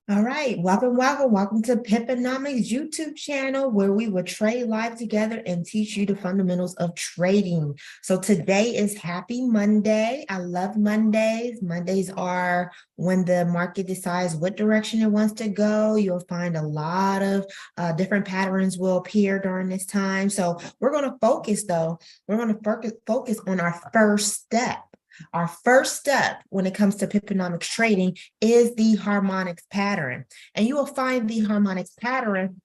All right, welcome to Piponomics YouTube channel, where we will trade live together and teach you the fundamentals of trading. So today is Happy Monday. I love Mondays. Mondays are when the market decides what direction it wants to go. You'll find a lot of different patterns will appear during this time. So we're going to focus on our first step. Our first step when it comes to Piponomics trading is the harmonics pattern. And you will find the harmonics pattern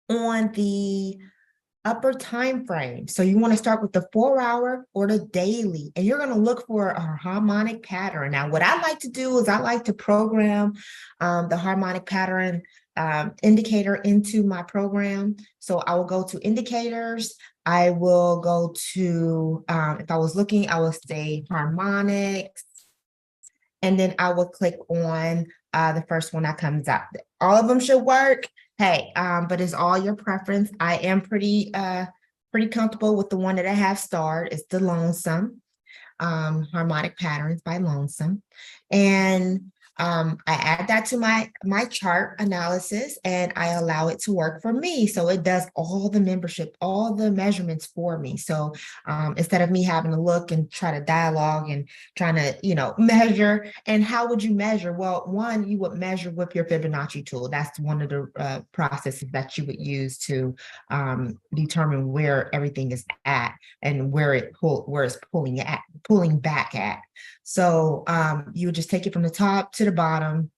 on the upper time frame. So you want to start with the 4-hour or the daily, and you're going to look for a harmonic pattern. Now, what I like to do is I like to program the harmonic pattern indicator into my program. So I will go to indicators. I will go to, if I was looking, I will say harmonics, and then I will click on the first one that comes up. All of them should work. Hey, but it's all your preference. I am pretty comfortable with the one that I have starred. It's the Lonesome, Harmonic Patterns by Lonesome. And I add that to my chart analysis, and I allow it to work for me. So it does all the measurements for me. So instead of me having to look and try to dialogue and trying to, measure. And how would you measure? Well, one, you would measure with your Fibonacci tool. That's one of the processes that you would use to determine where everything is at and where it's pulling back at. So you would just take it from the top to the bottom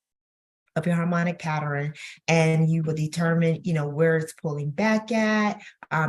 of your harmonic pattern, and you will determine, where it's pulling back at.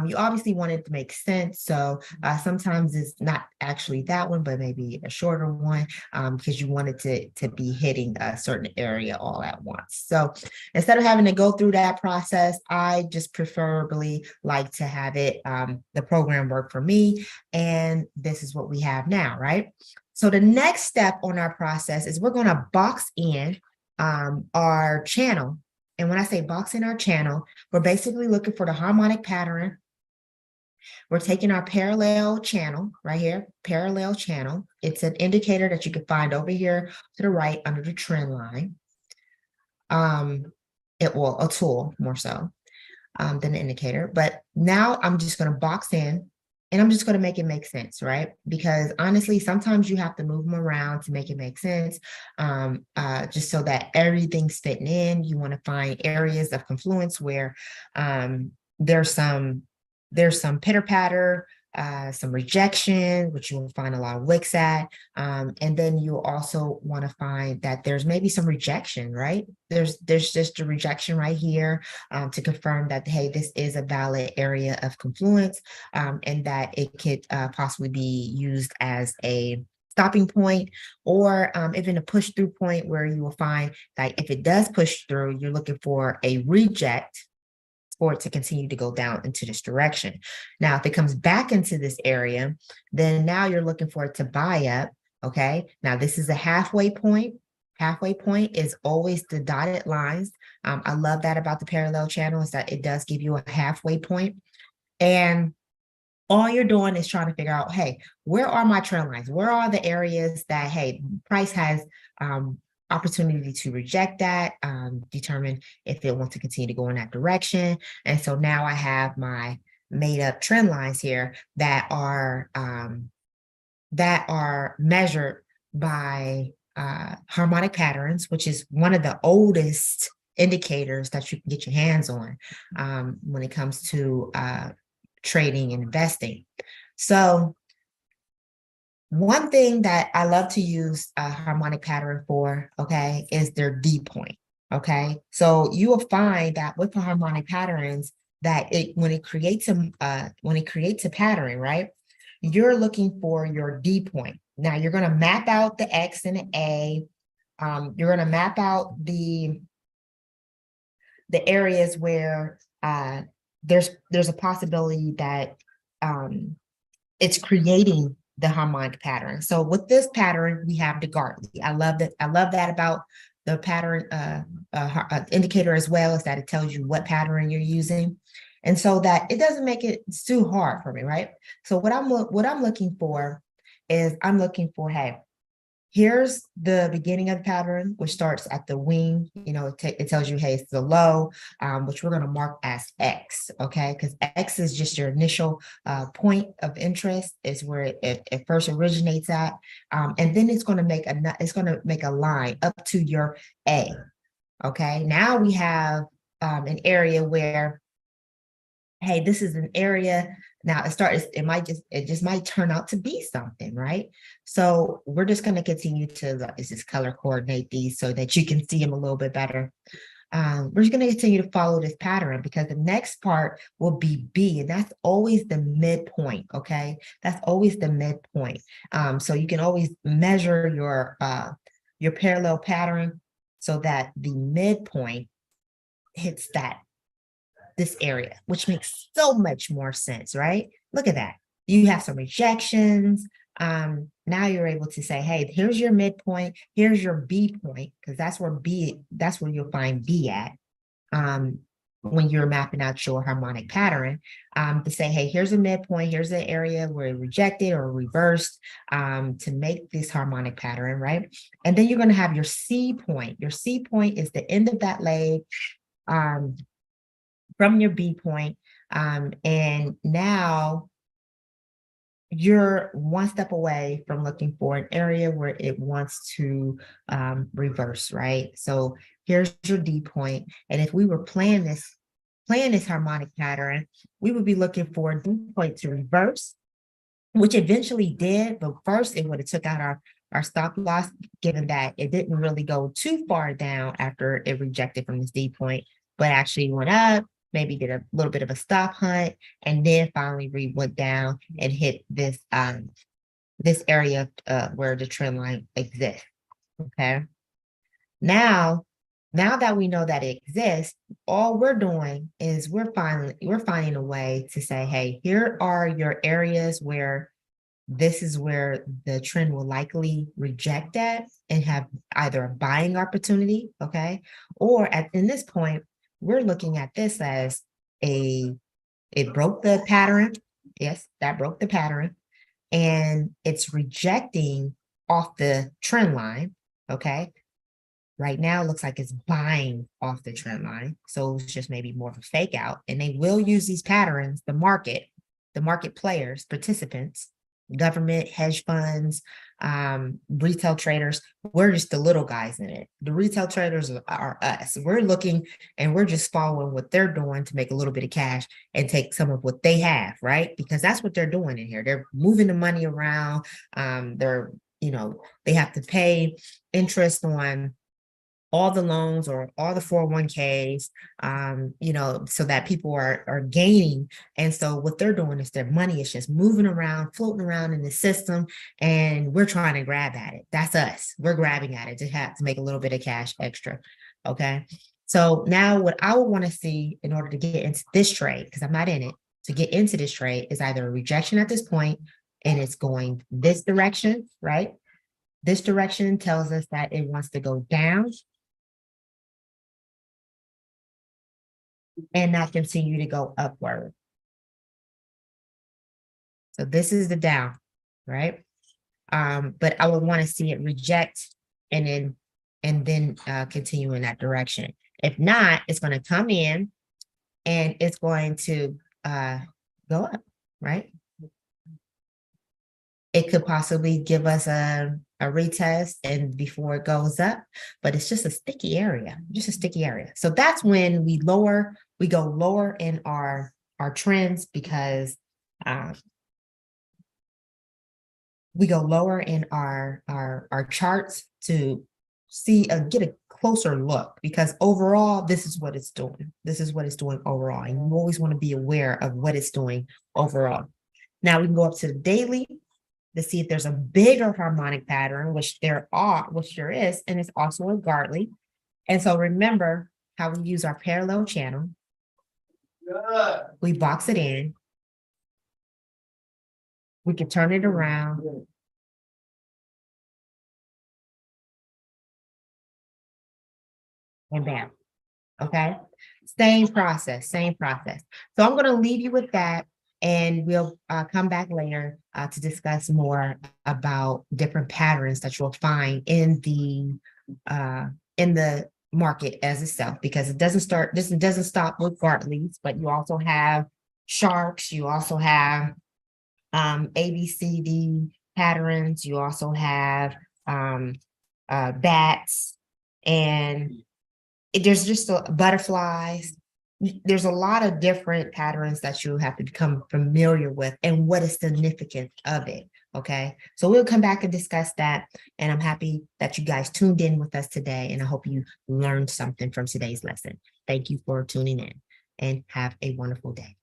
You obviously want it to make sense. So sometimes it's not actually that one, but maybe a shorter one, because you want it to be hitting a certain area all at once. So instead of having to go through that process, I just preferably like to have it, the program work for me. And this is what we have now, right? So the next step on our process is we're going to box in our channel. And when I say box in our channel, we're basically looking for the harmonic pattern. We're taking our parallel channel right here, parallel channel. It's an indicator that you can find over here to the right under the trend line. A tool more so than an indicator. But now I'm just going to box in. And I'm just going to make it make sense, right? Because honestly, sometimes you have to move them around to make it make sense, just so that everything's fitting in. You want to find areas of confluence where there's some pitter patter, some rejection, which you will find a lot of wicks at. And then you also want to find that there's maybe some rejection, right? There's just a rejection right here to confirm that, hey, this is a valid area of confluence, and that it could possibly be used as a stopping point, or even a push through point, where you will find that if it does push through, you're looking for a reject for it to continue to go down into this direction. Now, if it comes back into this area, then now you're looking for it to buy up, okay? Now, this is a halfway point. Halfway point is always the dotted lines. I love that about the parallel channel, is that it does give you a halfway point. And all you're doing is trying to figure out, hey, where are my trend lines? Where are the areas that, hey, price has opportunity to reject that, determine if it wants to continue to go in that direction. And so now I have my made up trend lines here that are measured by harmonic patterns, which is one of the oldest indicators that you can get your hands on when it comes to trading and investing. So one thing that I love to use a harmonic pattern for, okay, is their D point, okay? So you will find that with the harmonic patterns, that when it creates a pattern, right, you're looking for your D point. Now you're going to map out the X and the A. You're going to map out the the areas where there's a possibility that it's creating the harmonic pattern. So with this pattern, we have the Gartley. I love that. I love that about the pattern indicator as well, is that it tells you what pattern you're using. And so that it doesn't make it too hard for me, right? So what I'm looking for is I'm looking for, hey, here's the beginning of the pattern, which starts at the wing. You know, it tells you, hey, it's the low, which we're going to mark as X, okay? Because X is just your initial point of interest, is where it first originates at, and then it's going to make a line up to your A, okay? Now we have an area where, hey, this is an area. Now it just might turn out to be something, right? So we're just going to continue to just color coordinate these so that you can see them a little bit better. We're just going to continue to follow this pattern, because the next part will be B, and that's always the midpoint, okay? That's always the midpoint. So you can always measure your parallel pattern so that the midpoint hits this area, which makes so much more sense, right? Look at that. You have some rejections. Now you're able to say, hey, here's your midpoint, here's your B point, because that's where you'll find B at when you're mapping out your harmonic pattern, to say, hey, here's a midpoint, here's the area where it rejected or reversed to make this harmonic pattern, right? And then you're going to have your C point. Your C point is the end of that leg from your B point. And now you're one step away from looking for an area where it wants to reverse, right? So here's your D point. And if we were playing this harmonic pattern, we would be looking for a D point to reverse, which eventually did, but first it would have took out our stop loss, given that it didn't really go too far down after it rejected from this D point, but actually went up, maybe did a little bit of a stop hunt, and then finally went down and hit this this area where the trend line exists. Okay. Now that we know that it exists, all we're doing is we're finding a way to say, hey, here are your areas where this is where the trend will likely reject at and have either a buying opportunity, okay? Or in this point, we're looking at this as it broke the pattern. Yes, that broke the pattern. And it's rejecting off the trend line, okay? Right now, it looks like it's buying off the trend line. So it's just maybe more of a fake out. And they will use these patterns, the market players, participants, government, hedge funds, retail traders. We're just the little guys in it. The retail traders are us. We're looking and we're just following what they're doing to make a little bit of cash and take some of what they have, right? Because that's what they're doing in here. They're moving the money around. They have to pay interest on all the loans or all the 401ks, so that people are gaining. And so what they're doing is their money is just moving around, floating around in the system, and we're trying to grab at it. That's us. We're grabbing at it to make a little bit of cash extra. Okay. So now what I would want to see in order to get into this trade, because I'm not in it, to get into this trade is either a rejection at this point and it's going this direction, right? This direction tells us that it wants to go down and not continue to go upward. So this is the down, right? But I would want to see it reject and then continue in that direction. If not, it's going to come in and it's going to go up, right? It could possibly give us a retest and before it goes up, but it's just a sticky area, So that's when we go lower in our trends, because we go lower in our charts to see get a closer look, because overall, this is what it's doing. This is what it's doing overall. And you always want to be aware of what it's doing overall. Now we can go up to the daily to see if there's a bigger harmonic pattern, which there is, and it's also a Gartley. And so remember, how we use our parallel channel. We box it in. We can turn it around. And bam. Okay. Same process, same process. So I'm going to leave you with that, and we'll come back later to discuss more about different patterns that you'll find in the market as itself, because it doesn't stop with Gartley's, but you also have sharks, you also have ABCD patterns, you also have bats, and there's just butterflies. There's a lot of different patterns that you have to become familiar with and what is significant of it. Okay, so we'll come back and discuss that. And I'm happy that you guys tuned in with us today. And I hope you learned something from today's lesson. Thank you for tuning in, and have a wonderful day.